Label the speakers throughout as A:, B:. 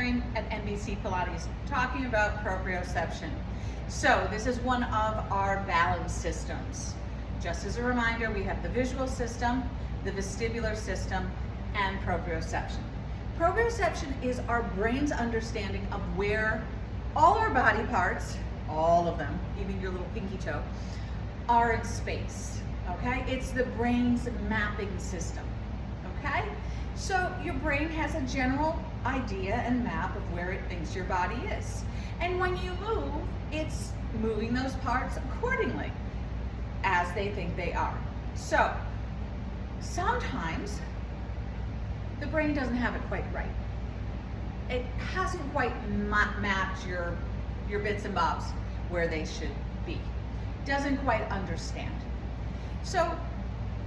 A: Karen at NBC Pilates talking about proprioception. So this is one of our balance systems. Just as a reminder, we have the visual system, the vestibular system, and proprioception. Proprioception is our brain's understanding of where all our body parts, all of them, even your little pinky toe, are in space, okay? It's the brain's mapping system, okay? So your brain has a general idea and map of where it thinks your body is. And when you move, it's moving those parts accordingly as they think they are. So sometimes the brain doesn't have it quite right. It hasn't quite mapped your bits and bobs where they should be. Doesn't quite understand. So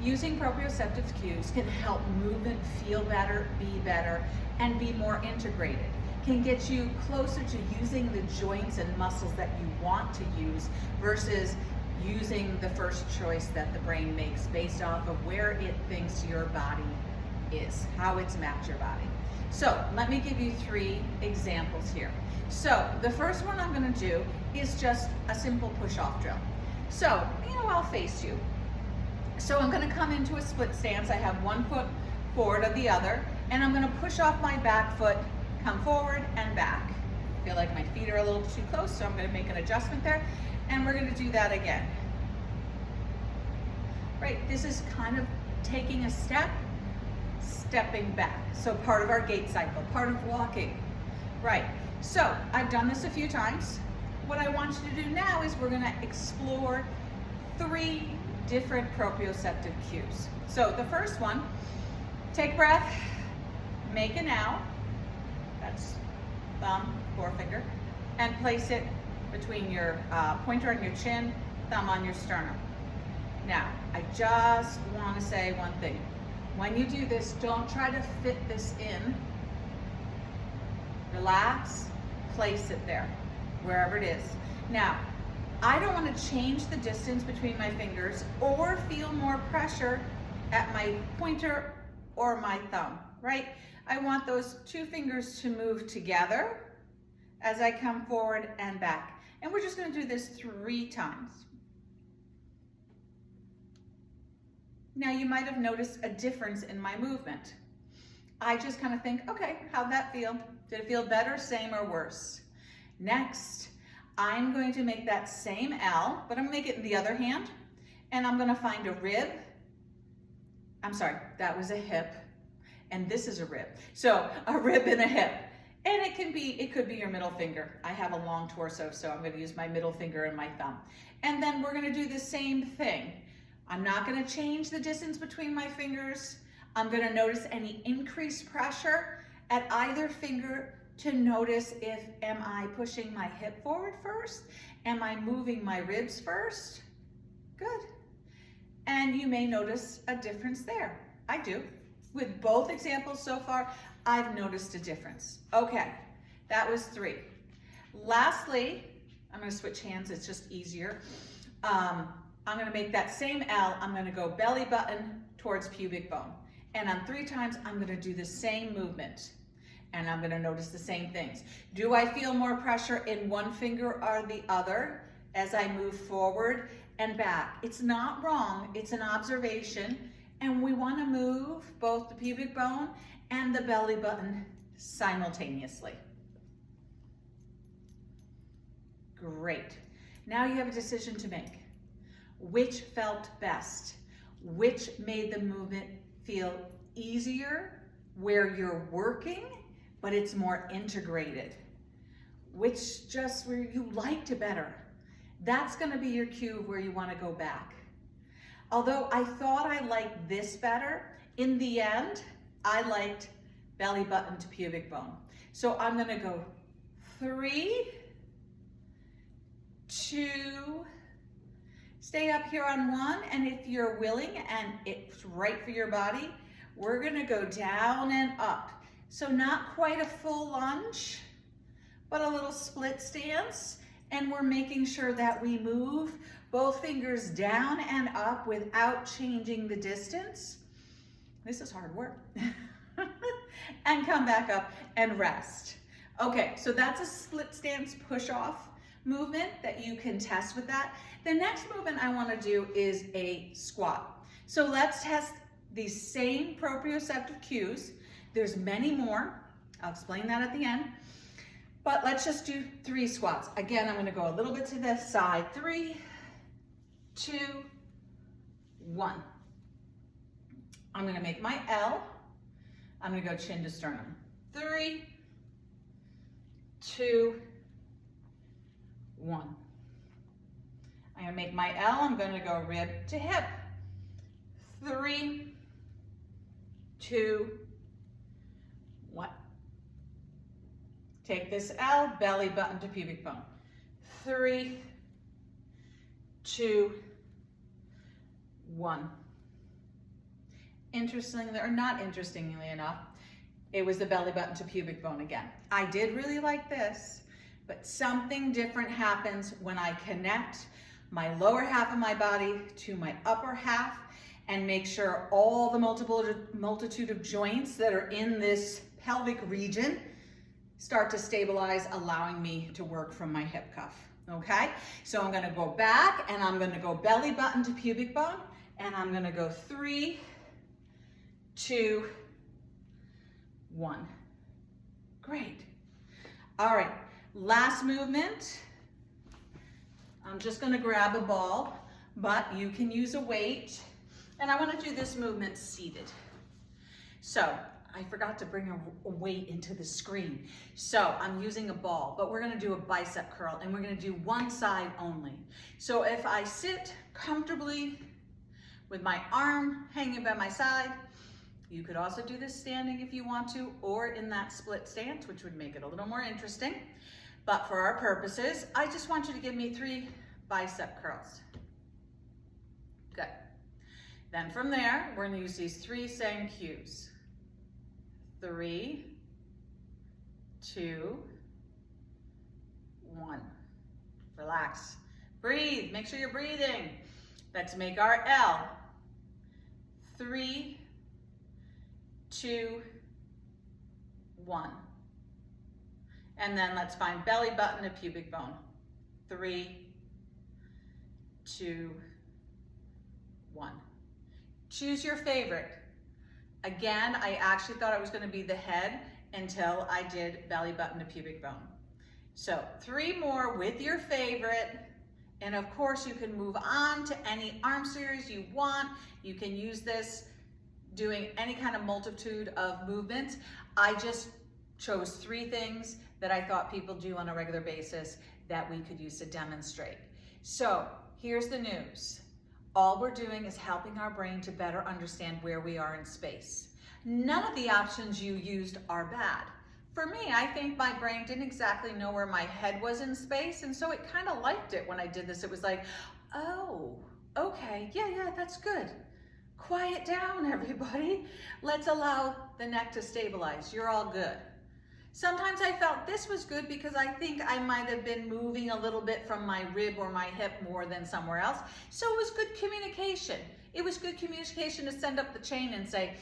A: using proprioceptive cues can help movement feel better, be better, and be more integrated. Can get you closer to using the joints and muscles that you want to use versus using the first choice that the brain makes based off of where it thinks your body is, how it's mapped your body. So let me give you 3 examples here. So the first one I'm going to do is just a simple push-off drill. So, I'll face you. So I'm going to come into a split stance. I have one foot forward of the other, and I'm going to push off my back foot, come forward and back. I feel like my feet are a little too close, so I'm going to make an adjustment there, and we're going to do that again. Right, this is kind of taking a step, stepping back. So part of our gait cycle, part of walking. Right, so I've done this a few times. What I want you to do now is we're going to explore 3 different proprioceptive cues. So the first one, take a breath, make an L, that's thumb, forefinger, and place it between your pointer on your chin, thumb on your sternum. Now, I just want to say one thing. When you do this, don't try to fit this in. Relax, place it there, wherever it is. Now, I don't want to change the distance between my fingers or feel more pressure at my pointer or my thumb, right? I want those 2 fingers to move together as I come forward and back. And we're just going to do this 3 times. Now you might have noticed a difference in my movement. I just kind of think, okay, how'd that feel? Did it feel better, same, or worse? Next, I'm going to make that same L, but I'm going to make it in the other hand, and I'm going to find a rib. I'm sorry, that was a hip, and this is a rib. So a rib and a hip. And it could be your middle finger. I have a long torso, so I'm going to use my middle finger and my thumb. And then we're going to do the same thing. I'm not going to change the distance between my fingers. I'm going to notice any increased pressure at either finger to notice if am I pushing my hip forward first? Am I moving my ribs first? Good. And you may notice a difference there. I do. With both examples so far, I've noticed a difference. Okay, that was 3. Lastly, I'm going to switch hands, it's just easier. I'm going to make that same L. I'm going to go belly button towards pubic bone. And on 3 times, I'm going to do the same movement. And I'm going to notice the same things. Do I feel more pressure in one finger or the other as I move forward and back? It's not wrong. It's an observation. And we want to move both the pubic bone and the belly button simultaneously. Great. Now you have a decision to make. Which felt best? Which made the movement feel easier where you're working, but it's more integrated? Which just where you liked it better? That's going to be your cue of where you want to go back. Although I thought I liked this better, in the end, I liked belly button to pubic bone. So I'm going to go 3, 2, stay up here on 1, and if you're willing and it's right for your body, we're going to go down and up. So not quite a full lunge, but a little split stance, and we're making sure that we move both fingers down and up without changing the distance. This is hard work. And come back up and rest. Okay, so that's a split stance push-off movement that you can test with that. The next movement I want to do is a squat. So let's test these same proprioceptive cues. There's many more. I'll explain that at the end. But let's just do 3 squats. Again, I'm going to go a little bit to the side. 3, 2, 1. I'm going to make my L. I'm going to go chin to sternum. 3, 2, 1. I'm going to make my L. I'm going to go rib to hip. 3, 2, 1. Take this L, belly button to pubic bone. 3, 2, 1. Interestingly, or not interestingly enough, it was the belly button to pubic bone again. I did really like this, but something different happens when I connect my lower half of my body to my upper half and make sure all the multitude of joints that are in this pelvic region start to stabilize, allowing me to work from my hip cuff, okay? So I'm gonna go back and I'm gonna go belly button to pubic bone, and I'm gonna go 3, 2, 1. Great. All right, last movement. I'm just gonna grab a ball, but you can use a weight. And I wanna do this movement seated. So I forgot to bring a weight into the screen. So I'm using a ball, but we're gonna do a bicep curl, and we're gonna do one side only. So if I sit comfortably with my arm hanging by my side, you could also do this standing if you want to, or in that split stance, which would make it a little more interesting. But for our purposes, I just want you to give me 3 bicep curls. Good. Then from there, we're gonna use these 3 same cues. 3, 2, 1. Relax. Breathe. Make sure you're breathing. Let's make our L. 3, 2, 1. And then let's find belly button to pubic bone. 3, 2, 1. Choose your favorite. Again, I actually thought it was going to be the head until I did belly button to pubic bone. So 3 more with your favorite. And of course, you can move on to any arm series you want. You can use this doing any kind of multitude of movements. I just chose 3 things that I thought people do on a regular basis that we could use to demonstrate. So here's the news. All we're doing is helping our brain to better understand where we are in space. None of the options you used are bad. For me, I think my brain didn't exactly know where my head was in space, and so it kind of liked it when I did this. It was like, oh, okay, yeah, that's good. Quiet down, everybody. Let's allow the neck to stabilize. You're all good. Sometimes I felt this was good because I think I might have been moving a little bit from my rib or my hip more than somewhere else. So it was good communication. It was good communication to send up the chain and say,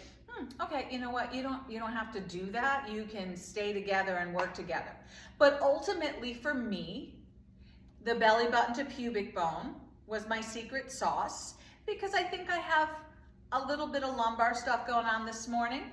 A: okay, you know what? You don't have to do that. You can stay together and work together. But ultimately for me, the belly button to pubic bone was my secret sauce because I think I have a little bit of lumbar stuff going on this morning.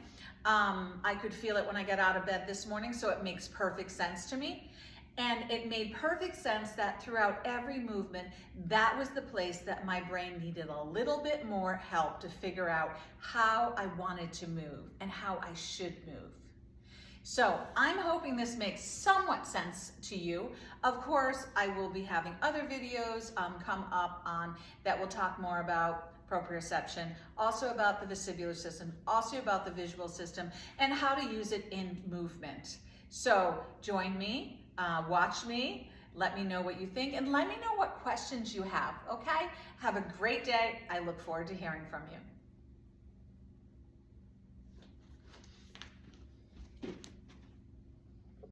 A: I could feel it when I got out of bed this morning, so it makes perfect sense to me. And it made perfect sense that throughout every movement, that was the place that my brain needed a little bit more help to figure out how I wanted to move and how I should move. So I'm hoping this makes somewhat sense to you. Of course, I will be having other videos come up on that will talk more about proprioception, also about the vestibular system, also about the visual system, and how to use it in movement. So join me, watch me, let me know what you think, and let me know what questions you have, okay? Have a great day. I look forward to hearing from you.